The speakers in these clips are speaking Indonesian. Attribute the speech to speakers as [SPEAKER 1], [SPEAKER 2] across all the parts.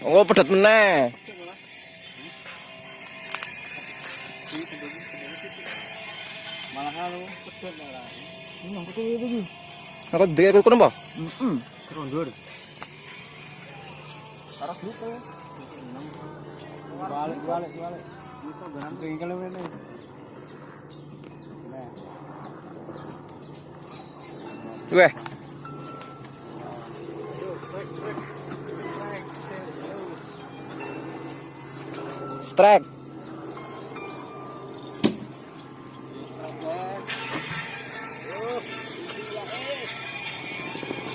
[SPEAKER 1] Oh, pedet meneh.
[SPEAKER 2] Malah kalau pedet malah.
[SPEAKER 1] Ini aku iki. Aku ndek aku kenapa?
[SPEAKER 2] Rondur. Taruh dulu tuh. Balik. Itu benar bengkel ini. Nah.
[SPEAKER 1] Weh. Strike.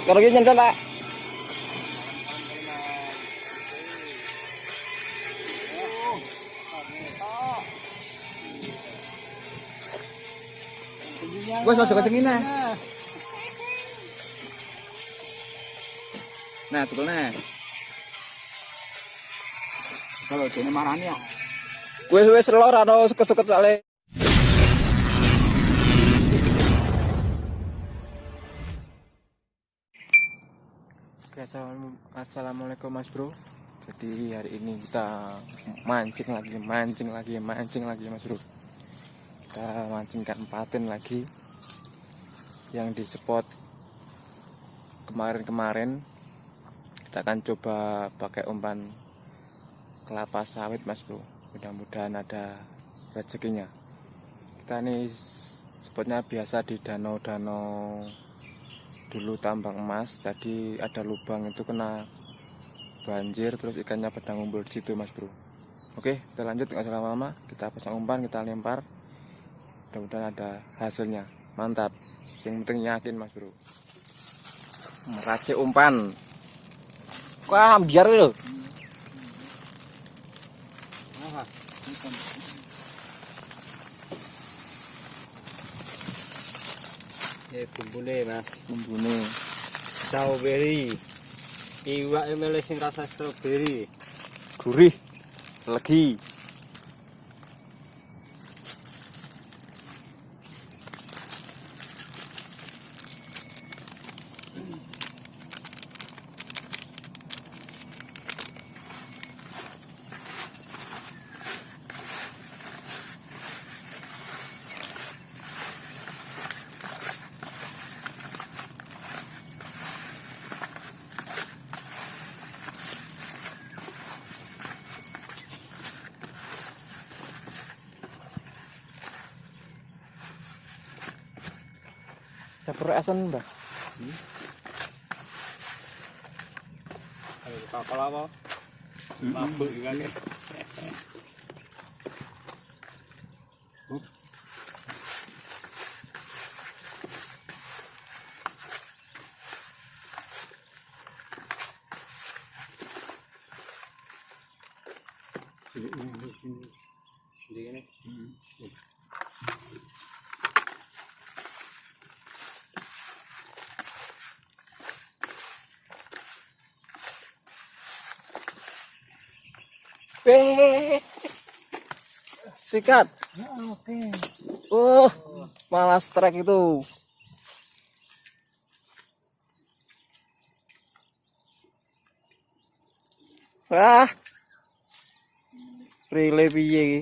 [SPEAKER 1] Kalau gini nyentel tak? Gue soal kencengin nah. Nah, tukulnya.
[SPEAKER 2] Kalau ini marahnya ya.
[SPEAKER 1] Wes lor atau suket-suket sale. Oke, assalamualaikum Mas Bro. Jadi hari ini kita mancing lagi Mas Bro. Kita mancing ikan patin lagi yang di spot kemarin. Kita akan coba pakai umpan kelapa sawit Mas Bro. Mudah-mudahan ada rezekinya. Kita nih spotnya biasa di danau-danau dulu tambang emas, jadi ada lubang itu kena banjir terus ikannya pada ngumpul di situ Mas Bro. Oke, kita lanjut, nggak usah lama-lama, kita pasang umpan, kita lempar, mudah-mudahan ada hasilnya. Mantap, yang penting yakin Mas Bro. Meracik umpan, wah biar loh.
[SPEAKER 2] Ya bumbune Mas,
[SPEAKER 1] Bumbune
[SPEAKER 2] strawberry. Iwak emele sing rasa strawberry.
[SPEAKER 1] gurih, legi. Campur asan Mbak.
[SPEAKER 2] Ayo kapal apa? Mabuk juga nih. Ini.
[SPEAKER 1] Sikat.
[SPEAKER 2] Oke.
[SPEAKER 1] Malah strike itu. Wah. Relay piye iki?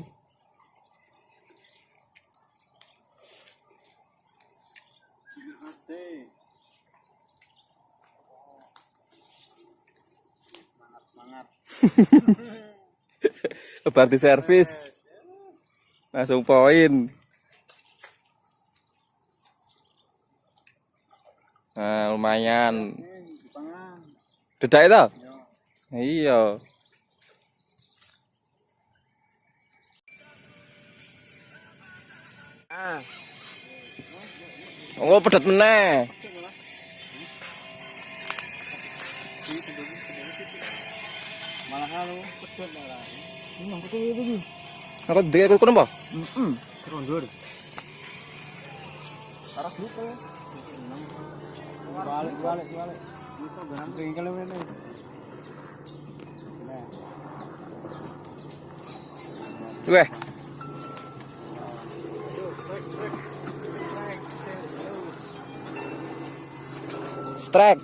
[SPEAKER 2] Semangat.
[SPEAKER 1] Berarti servis. Langsung poin. Nah, lumayan. Dedak itu? Iya. Oh, pedet meneh.
[SPEAKER 2] Malah kalau pedet malah.
[SPEAKER 1] Ini aku iki. Aku ndek aku kenapa?
[SPEAKER 2] Rondur. Taruh dulu tuh. Balik. Itu benar bengkel ini. Nah.
[SPEAKER 1] Weh. Strike.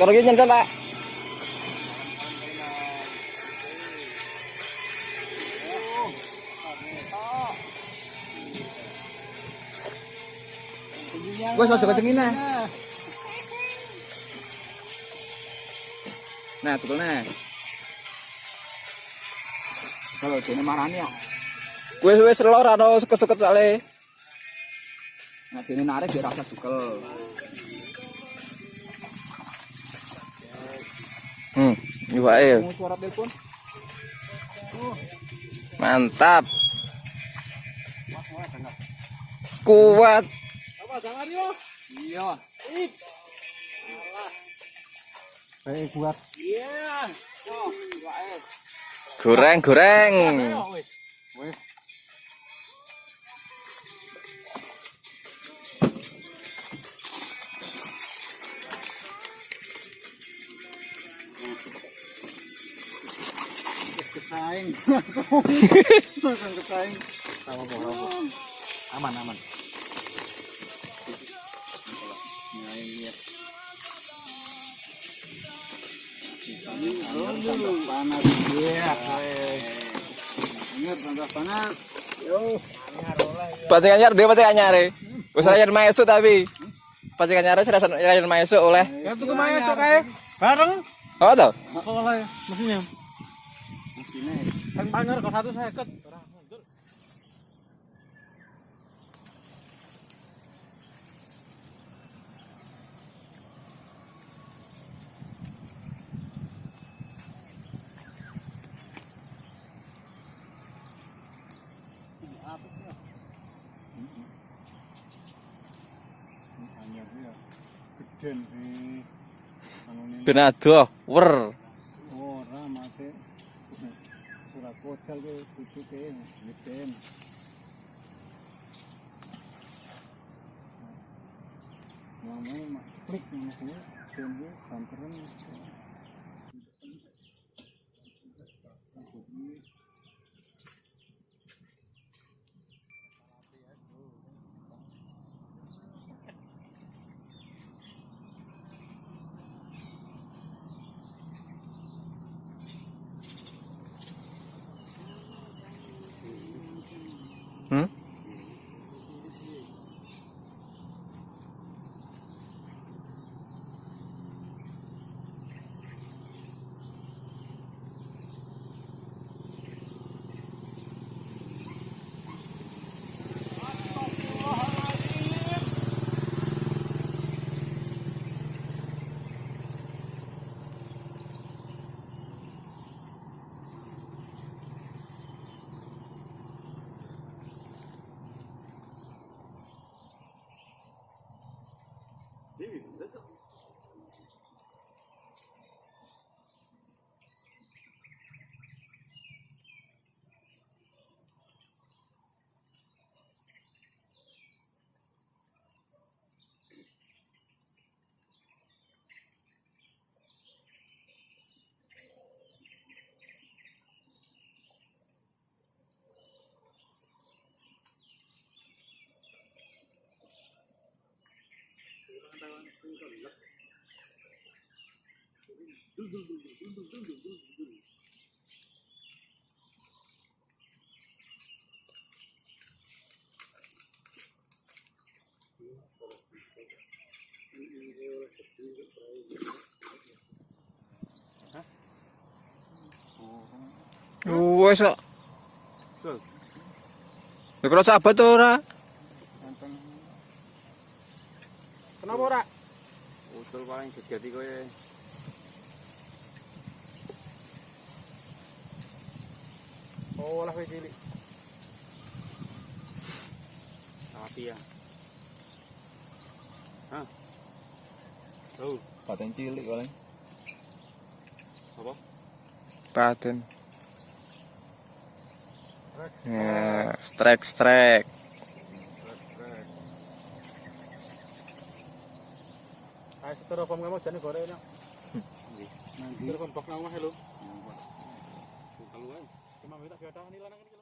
[SPEAKER 1] Kalau gini nyendal lah. Gue sudah kencengin nah. Nah, betul nah. Kalau ini marahnya. Wes lor ano suket-suket sale. Nah, ini narik dia rasa sukel. Iwae. Suara telepon. Mantap. Kuat.
[SPEAKER 2] Apa jangan yo? Iya. Baik buat. Iya. Oh, baik.
[SPEAKER 1] Goreng.
[SPEAKER 2] Wes. Kesaing. Langsung kesaing. Apa. Aman. Iya. Panas. Iya. Ingat panas. Yo.
[SPEAKER 1] Pancing anyar dia pancing anyar. Wis anyar masuk tapi. Pancing anyar anyar masuk oleh.
[SPEAKER 2] Ya tuku masuk kae. Bareng.
[SPEAKER 1] Oh toh?
[SPEAKER 2] Oleh mesinnya. Mesinnya. Kan banyak kok 150.
[SPEAKER 1] Benado, wer.
[SPEAKER 2] Ora mate. Surat kodal ke tutuke ngeten. Namanya mak klik namanya tunggu samperan.
[SPEAKER 1] Wes kok. Lha kok sahabat ora?
[SPEAKER 2] Kenapa ora?
[SPEAKER 3] Usul paling gegeti kowe.
[SPEAKER 2] Oh, lah cilik.
[SPEAKER 3] Sapi ya. Hah? Tuh,
[SPEAKER 1] Paten cilik paling.
[SPEAKER 3] apa?
[SPEAKER 1] Paten. Ya, strike.
[SPEAKER 2] Ayo styrofoam kamu jane goreng ya.
[SPEAKER 3] Nanti
[SPEAKER 2] Styrofoam bak nang omah lho.
[SPEAKER 3] kalau
[SPEAKER 2] Cuma minta biada ni lanang iki.